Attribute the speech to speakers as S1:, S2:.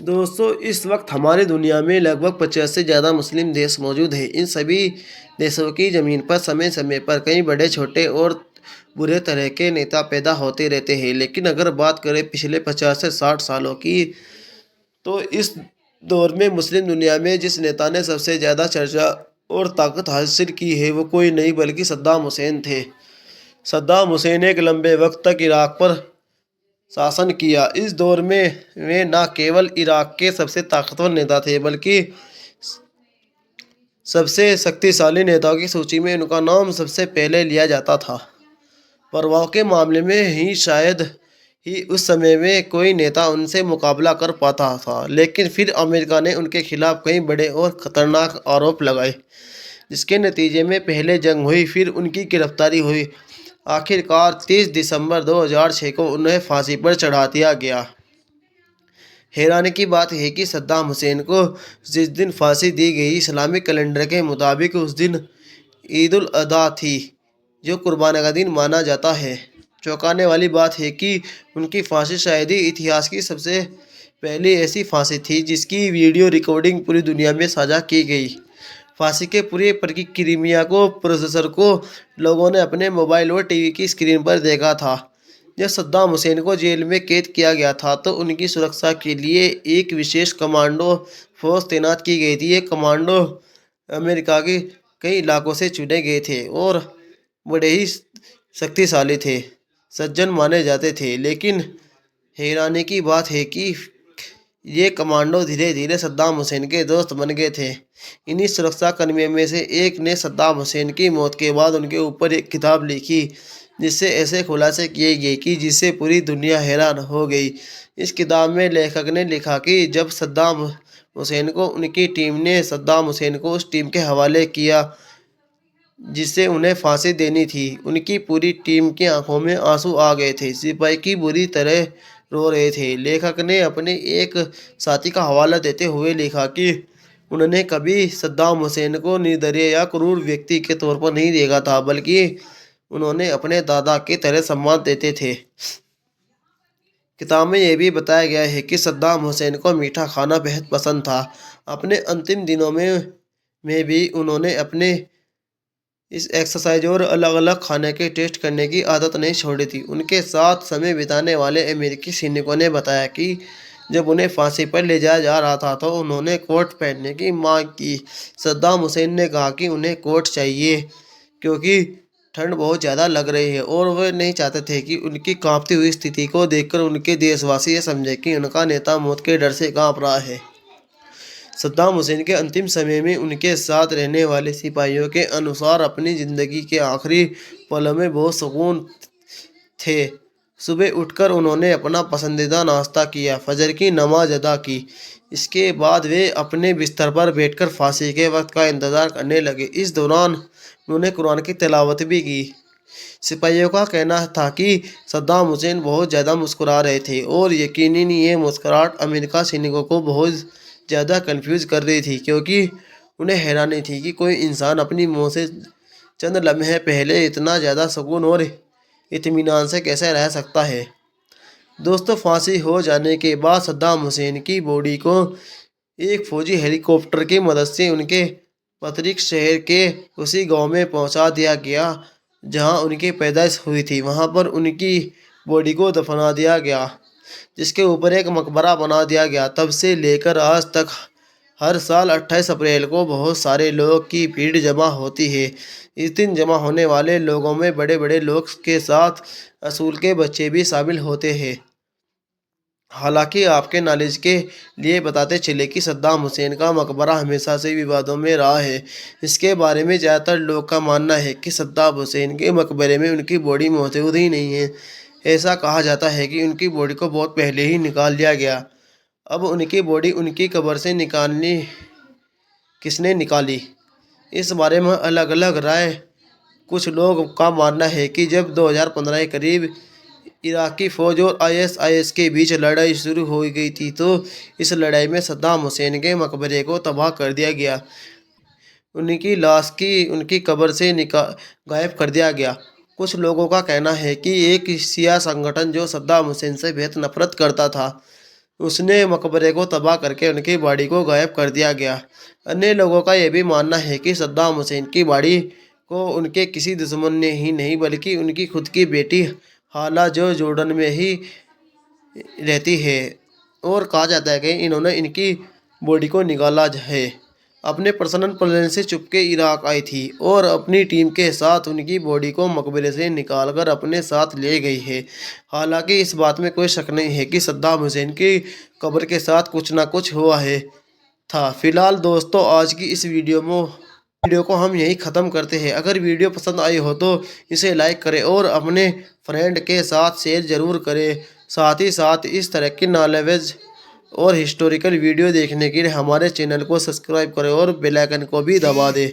S1: दोस्तों, इस वक्त हमारी दुनिया में लगभग 50 से ज़्यादा मुस्लिम देश मौजूद हैं। इन सभी देशों की ज़मीन पर समय समय पर कई बड़े छोटे और बुरे तरह के नेता पैदा होते रहते हैं। लेकिन अगर बात करें पिछले 50 से 60 सालों की, तो इस दौर में मुस्लिम दुनिया में जिस नेता ने सबसे ज़्यादा चर्चा और ताकत हासिल की है, वो कोई नहीं बल्कि सद्दाम हुसैन थे। सद्दाम हुसैन एक लंबे वक्त तक इराक पर शासन किया। इस दौर में वे न केवल इराक के सबसे ताकतवर नेता थे, बल्कि सबसे शक्तिशाली नेताओं की सूची में उनका नाम सबसे पहले लिया जाता था। प्रभाव के मामले में ही शायद ही उस समय में कोई नेता उनसे मुकाबला कर पाता था। लेकिन फिर अमेरिका ने उनके खिलाफ कई बड़े और खतरनाक आरोप लगाए, जिसके नतीजे में पहले जंग हुई, फिर उनकी गिरफ्तारी हुई। आखिरकार 30 दिसंबर 2006 को उन्हें फांसी पर चढ़ा दिया गया। हैरानी की बात है कि सद्दाम हुसैन को जिस दिन फांसी दी गई, इस्लामिक कैलेंडर के मुताबिक उस दिन ईद उल अधा थी, जो कुर्बानी का दिन माना जाता है। चौंकाने वाली बात है कि उनकी फांसी शायद ही इतिहास की सबसे पहली ऐसी फांसी थी जिसकी वीडियो रिकॉर्डिंग पूरी दुनिया में साझा की गई। फांसी के पूरे प्रक्रिया को प्रोसेसर को लोगों ने अपने मोबाइल और टीवी की स्क्रीन पर देखा था। जब सद्दाम हुसैन को जेल में कैद किया गया था, तो उनकी सुरक्षा के लिए एक विशेष कमांडो फोर्स तैनात की गई थी। ये कमांडो अमेरिका के कई इलाकों से चुने गए थे और बड़े ही शक्तिशाली थे, सज्जन माने जाते थे। लेकिन हैरानी की बात है कि ये कमांडो धीरे धीरे सद्दाम हुसैन के दोस्त बन गए थे। इन्हीं सुरक्षा कर्मियों में से एक ने सद्दाम हुसैन की मौत के बाद उनके ऊपर एक किताब लिखी, जिससे ऐसे खुलासे किए गए कि जिससे पूरी दुनिया हैरान हो गई। इस किताब में लेखक ने लिखा कि जब सद्दाम हुसैन को उनकी टीम ने सद्दाम हुसैन को उस टीम के हवाले किया जिससे उन्हें फांसी देनी थी, उनकी पूरी टीम की आंखों में आंसू आ गए थे। सिपाही की बुरी तरह रो रहे थे। लेखक ने अपने एक साथी का हवाला देते हुए लिखा कि उन्होंने कभी सद्दाम हुसैन को निर्दयी या क्रूर व्यक्ति के तौर पर नहीं देखा था, बल्कि उन्होंने अपने दादा की तरह सम्मान देते थे। किताब में यह भी बताया गया है कि सद्दाम हुसैन को मीठा खाना बेहद पसंद था। अपने अंतिम दिनों में भी उन्होंने अपने इस एक्सरसाइज और अलग अलग खाने के टेस्ट करने की आदत नहीं छोड़ी थी। उनके साथ समय बिताने वाले अमेरिकी सैनिकों ने बताया कि जब उन्हें फांसी पर ले जाया जा रहा था, तो उन्होंने कोट पहनने की मांग की। सद्दाम हुसैन ने कहा कि उन्हें कोट चाहिए क्योंकि ठंड बहुत ज़्यादा लग रही है, और वे नहीं चाहते थे कि उनकी कांपती हुई स्थिति को देखकर उनके देशवासी ये समझे कि उनका नेता मौत के डर से कांप रहा है। सद्दाम हुसैन के अंतिम समय में उनके साथ रहने वाले सिपाहियों के अनुसार अपनी ज़िंदगी के आखिरी पलों में बहुत सुकून थे। सुबह उठकर उन्होंने अपना पसंदीदा नाश्ता किया, फजर की नमाज अदा की। इसके बाद वे अपने बिस्तर पर बैठकर फांसी के वक्त का इंतज़ार करने लगे। इस दौरान उन्होंने कुरान की तिलावत भी की। सिपाहियों का कहना था कि सद्दाम हुसैन बहुत ज़्यादा मुस्कुरा रहे थे, और यकीनन ये मुस्कुराहट अमेरिका सैनिकों को बहुत ज़्यादा कंफ्यूज कर रही थी, क्योंकि उन्हें हैरानी थी कि कोई इंसान अपनी मौत से चंद लम्हे पहले इतना ज़्यादा सुकून और इत्मीनान से कैसे रह सकता है। दोस्तों, फांसी हो जाने के बाद सद्दाम हुसैन की बॉडी को एक फौजी हेलीकॉप्टर की मदद से उनके पैतृक शहर के उसी गांव में पहुंचा दिया गया जहां उनकी पैदाइश हुई थी। वहां पर उनकी बॉडी को दफना दिया गया, जिसके ऊपर एक मकबरा बना दिया गया। तब से लेकर आज तक हर साल 28 अप्रैल को बहुत सारे लोगों की भीड़ जमा होती है। इस दिन जमा होने वाले लोगों में बड़े बड़े लोग के साथ असूल के बच्चे भी शामिल होते हैं। हालांकि आपके नॉलेज के लिए बताते चले कि सद्दाम हुसैन का मकबरा हमेशा से विवादों में रहा है। इसके बारे में ज़्यादातर लोग का मानना है कि सद्दाम हुसैन के मकबरे में उनकी बॉडी मौजूद ही नहीं है। ऐसा कहा जाता है कि उनकी बॉडी को बहुत पहले ही निकाल लिया गया। अब उनकी बॉडी उनकी कब्र से निकालनी किसने निकाली, इस बारे में अलग अलग राय। कुछ लोग का मानना है कि जब 2015 के करीब इराकी फ़ौज और आईएसआईएस के बीच लड़ाई शुरू हो गई थी, तो इस लड़ाई में सद्दाम हुसैन के मकबरे को तबाह कर दिया गया। उनकी लाश की उनकी कब्र से गायब कर दिया गया। कुछ लोगों का कहना है कि एक शिया संगठन जो सद्दाम हुसैन से बेहद नफरत करता था, उसने मकबरे को तबाह करके उनकी बॉडी को गायब कर दिया गया। अन्य लोगों का यह भी मानना है कि सद्दाम हुसैन की बॉडी को उनके किसी दुश्मन ने ही नहीं बल्कि उनकी खुद की बेटी हाला, जो जॉर्डन में ही रहती है, और कहा जाता है कि इन्होंने इनकी बॉडी को निकाला है। अपने पर्सनल प्लेन से चुपके इराक आई थी और अपनी टीम के साथ उनकी बॉडी को मकबरे से निकालकर अपने साथ ले गई है। हालांकि इस बात में कोई शक नहीं है कि सद्दाम हुसैन की कब्र के साथ कुछ ना कुछ हुआ है था। फिलहाल दोस्तों, आज की इस वीडियो को हम यहीं ख़त्म करते हैं। अगर वीडियो पसंद आई हो तो इसे लाइक करें और अपने फ्रेंड के साथ शेयर ज़रूर करें। साथ ही साथ इस तरह की नॉलेज और हिस्टोरिकल वीडियो देखने के लिए हमारे चैनल को सब्सक्राइब करें और बेल आइकन को भी दबा दें।